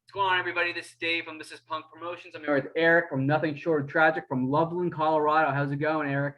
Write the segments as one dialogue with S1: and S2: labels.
S1: What's going on, everybody? This is Dave from This Is Punk Promotions. I'm here with Eric from Nothing Short of Tragic from Loveland, Colorado. How's it going, Eric?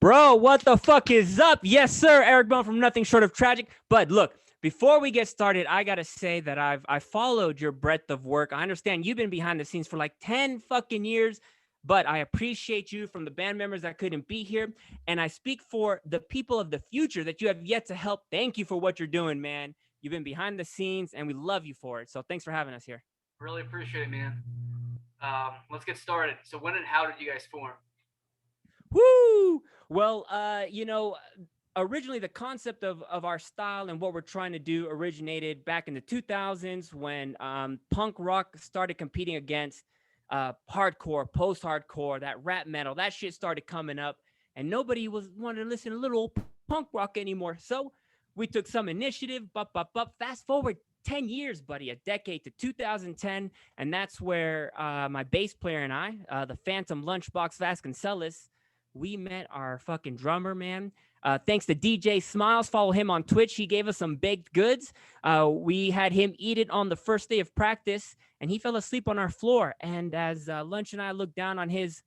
S2: Bro, what the fuck is up? Yes, sir. Eric Bone from Nothing Short of Tragic. But look, before we get started, I gotta say that I followed your breadth of work. I understand you've been behind the scenes for like 10 fucking years, but I appreciate you from the band members that couldn't be here. And I speak for the people of the future that you have yet to help. Thank you for what you're doing, man. You've been behind the scenes and we love you for it. So thanks for having us here.
S1: Really appreciate it, man. Let's get started. So, when and how did you guys form?
S2: Woo! Well, originally the concept of our style and what we're trying to do originated back in the 2000s when punk rock started competing against hardcore, post-hardcore, that rap metal. That shit started coming up, and nobody was wanted to listen to little old punk rock anymore. So we took some initiative. Fast forward 10 years, buddy, a decade to 2010, and that's where my bass player and I, the Phantom Lunchbox Vasconcelos, we met our fucking drummer, man. Thanks to DJ Smiles. Follow him on Twitch. He gave us some baked goods. We had him eat it on the first day of practice, and he fell asleep on our floor. And as Lunch and I looked down on his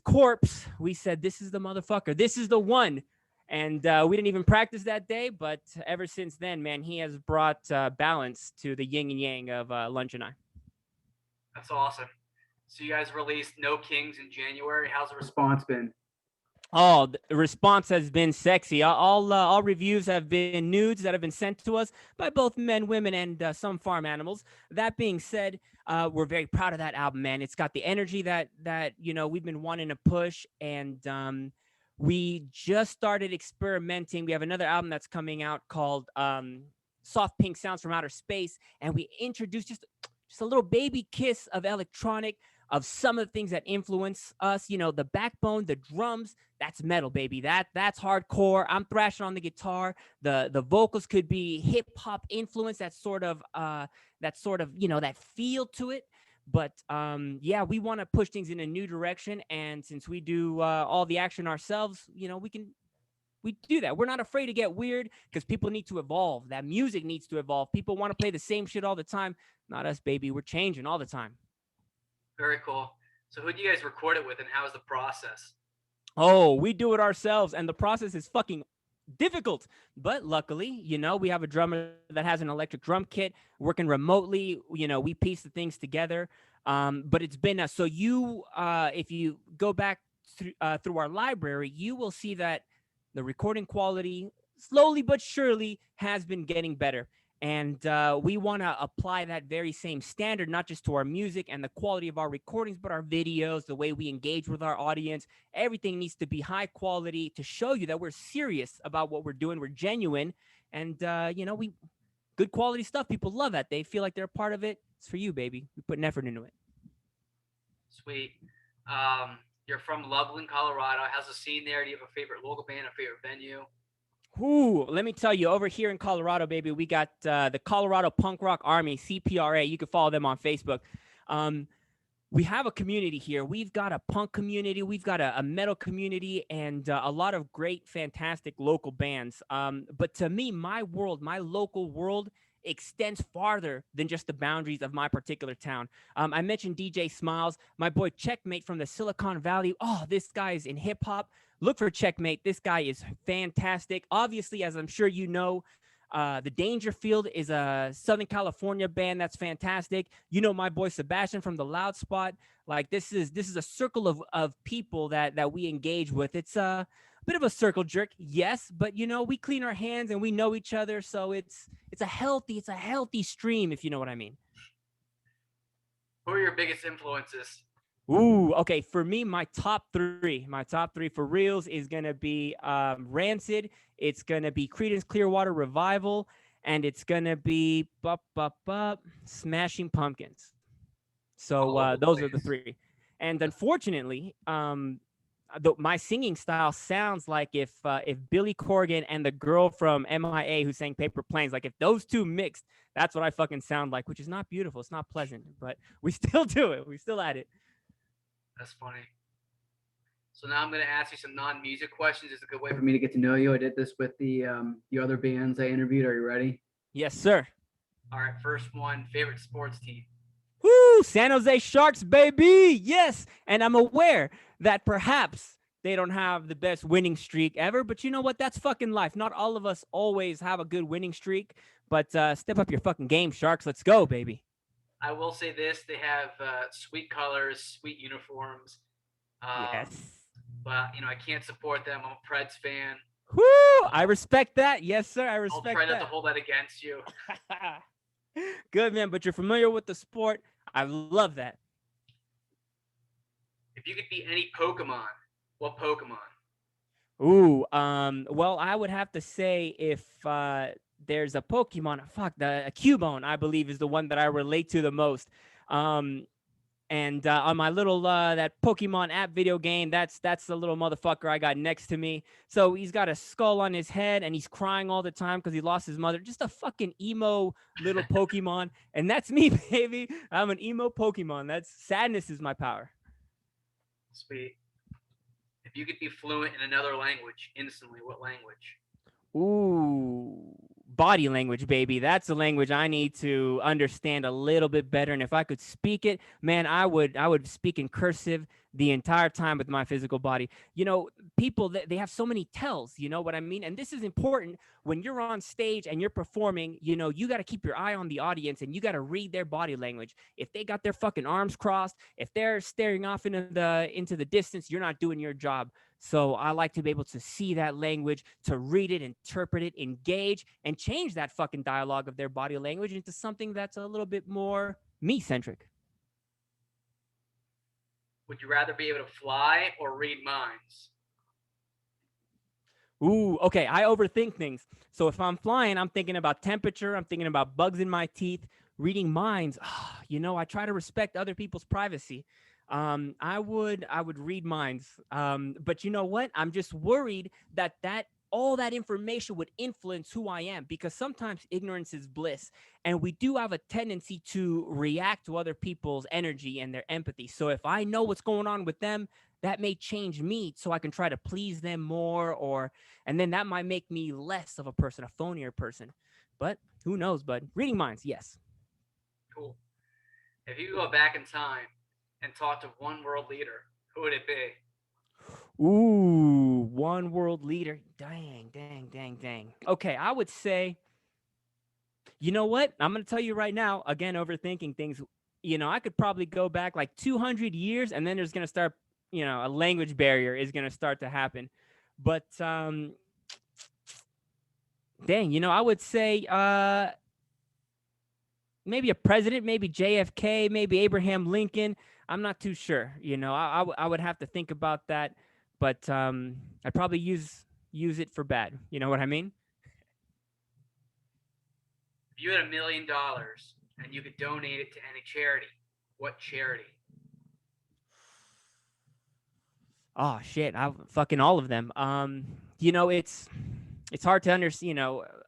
S2: corpse, we said, "This is the motherfucker. This is the one." And we didn't even practice that day, but ever since then, man, he has brought balance to the yin and yang of Lunch and I.
S1: That's awesome. So, you guys released No Kings in January. How's the response been?
S2: Oh, the response has been sexy. All reviews have been nudes that have been sent to us by both men, women, and some farm animals. That being said, we're very proud of that album, man. It's got the energy that we've been wanting to push, and we just started experimenting. We have another album that's coming out called Soft Pink Sounds from Outer Space, and we introduced just a little baby kiss of electronic, of some of the things that influence us. The backbone, the drums, that's metal, baby. That's hardcore. I'm thrashing on the guitar. The vocals could be hip hop influence. That sort of that feel to it. But yeah, we want to push things in a new direction. And since we do all the action ourselves, we do that. We're not afraid to get weird because people need to evolve. That music needs to evolve. People want to play the same shit all the time. Not us, baby. We're changing all the time.
S1: Very cool. So, who do you guys record it with, and how's the process?
S2: Oh, we do it ourselves, and the process is fucking difficult. But luckily, we have a drummer that has an electric drum kit working remotely. We piece the things together. But it's been so if you go back through our library, you will see that the recording quality slowly but surely has been getting better. And we want to apply that very same standard, not just to our music and the quality of our recordings, but our videos, the way we engage with our audience. Everything needs to be high quality to show you that we're serious about what we're doing. We're genuine. And, we good quality stuff. People love that. They feel like they're a part of it. It's for you, baby. We put an effort into it.
S1: Sweet. You're from Loveland, Colorado. How's the scene there? Do you have a favorite local band, a favorite venue?
S2: Ooh, let me tell you, over here in Colorado, baby, we got the Colorado Punk Rock Army, CPRA. You can follow them on Facebook. We have a community here. We've got a punk community. We've got a metal community and a lot of great, fantastic local bands. But to me, my local world extends farther than just the boundaries of my particular town. I mentioned DJ Smiles, my boy Checkmate from the Silicon Valley. Oh, this guy is in hip hop. Look for Checkmate. This guy is fantastic. Obviously, as I'm sure you know, the Dangerfield is a Southern California band that's fantastic. My boy Sebastian from the Loud Spot. Like this is a circle of people that we engage with. It's a bit of a circle jerk, yes, but we clean our hands and we know each other, so it's a healthy stream, if you know what I mean.
S1: Who are your biggest influences?
S2: Ooh, okay. For me, my top three for reals is gonna be Rancid. It's gonna be Creedence Clearwater Revival, and it's gonna be Smashing Pumpkins. So those are the three. And unfortunately, my singing style sounds like if Billy Corgan and the girl from MIA who sang Paper Planes, like if those two mixed, that's what I fucking sound like, which is not beautiful. It's not pleasant, but we still do it. We still at it.
S1: That's funny. So now I'm going to ask you some non-music questions. It's a good way for me to get to know you. I did this with the other bands I interviewed. Are you ready?
S2: Yes, sir.
S1: All right, first one, favorite sports team.
S2: Woo! San Jose Sharks, baby. Yes. And I'm aware that perhaps they don't have the best winning streak ever, but you know what? That's fucking life. Not all of us always have a good winning streak, but step up your fucking game, Sharks. Let's go, baby.
S1: I will say this: they have sweet colors, sweet uniforms. Um,
S2: Yes.
S1: but I can't support them. I'm a Preds fan.
S2: Woo! I respect that. Yes, sir. I
S1: I'll
S2: respect
S1: try not to
S2: that.
S1: hold that against you.
S2: Good, man. But you're familiar with the sport. I love that.
S1: If you could be any Pokemon, what Pokemon?
S2: Ooh, well, I would have to say if there's a Pokemon, fuck, a Cubone, I believe, is the one that I relate to the most. Um, and on my little that Pokemon app video game, that's the little motherfucker I got next to me. So he's got a skull on his head and he's crying all the time because he lost his mother. Just a fucking emo little Pokemon, and that's me, baby. I'm an emo Pokemon. That's sadness is my power.
S1: Sweet. If you could be fluent in another language instantly, what language?
S2: Ooh, body language, baby. That's a language I need to understand a little bit better. And if I could speak it, man, I would speak in cursive the entire time with my physical body. People they have so many tells, you know what I mean? And this is important when you're on stage and you're performing, you got to keep your eye on the audience and you got to read their body language. If they got their fucking arms crossed, if they're staring off into the distance, you're not doing your job. So I like to be able to see that language, to read it, interpret it, engage, and change that fucking dialogue of their body language into something that's a little bit more me centric.
S1: Would you rather be able to fly or read minds?
S2: Ooh, okay. I overthink things. So if I'm flying, I'm thinking about temperature, I'm thinking about bugs in my teeth, reading minds. I try to respect other people's privacy. I would read minds. But you know what? I'm just worried that all that information would influence who I am because sometimes ignorance is bliss, and we do have a tendency to react to other people's energy and their empathy. So if I know what's going on with them, that may change me so I can try to please them more, or and then that might make me less of a person, a phonier person. But who knows, bud? Reading minds, yes.
S1: Cool. If you could go back in time and talk to one world leader, who would it be?
S2: Ooh, one world leader. Dang, dang, dang, dang. Okay, I would say, you know what? I'm going to tell you right now, again, overthinking things. I could probably go back like 200 years and then there's going to start, a language barrier is going to start to happen. But dang, I would say maybe a president, maybe JFK, maybe Abraham Lincoln. I'm not too sure. I would have to think about that, but I'd probably use it for bad. You know what I mean?
S1: If you had $1 million and you could donate it to any charity, what charity?
S2: Oh shit, I fucking all of them. It's hard to understand.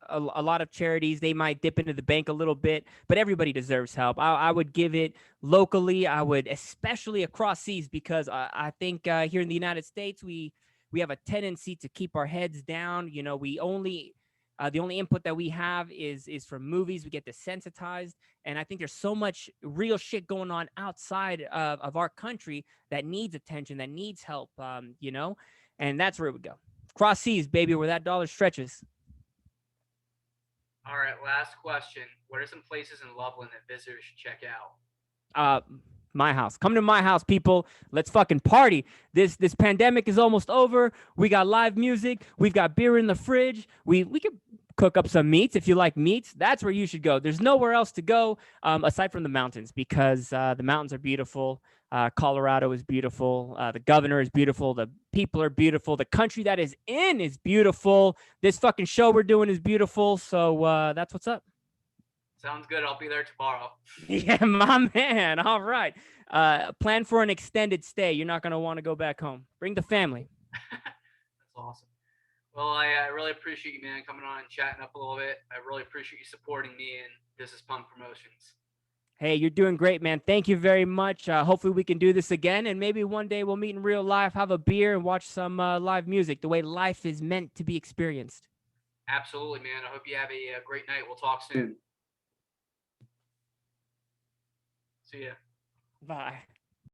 S2: A lot of charities they might dip into the bank a little bit, but everybody deserves help. I would give it locally. I would especially across seas because I think here in the United States we have a tendency to keep our heads down. We only the only input that we have is from movies. We get desensitized, and I think there's so much real shit going on outside of our country that needs attention, that needs help. And that's where it would go. Cross seas, baby, where that dollar stretches.
S1: All right, last question. What are some places in Loveland that visitors should check out?
S2: Uh, my house. Come to my house, people. Let's fucking party. This pandemic is almost over. We got live music. We've got beer in the fridge. We could cook up some meats if you like meats. That's where you should go. There's nowhere else to go aside from the mountains because the mountains are beautiful. Colorado is beautiful. The governor is beautiful. The people are beautiful. The country that is in is beautiful. This fucking show we're doing is beautiful. So that's what's up.
S1: Sounds good. I'll be there tomorrow.
S2: Yeah, my man. All right. Plan for an extended stay. You're not going to want to go back home. Bring the family.
S1: That's awesome. Well, I really appreciate you, man, coming on and chatting up a little bit. I really appreciate you supporting me and Business Punk Promotions.
S2: Hey, you're doing great, man. Thank you very much. Hopefully we can do this again, and maybe one day we'll meet in real life, have a beer, and watch some live music the way life is meant to be experienced.
S1: Absolutely, man. I hope you have a great night. We'll talk soon. See ya.
S2: Bye.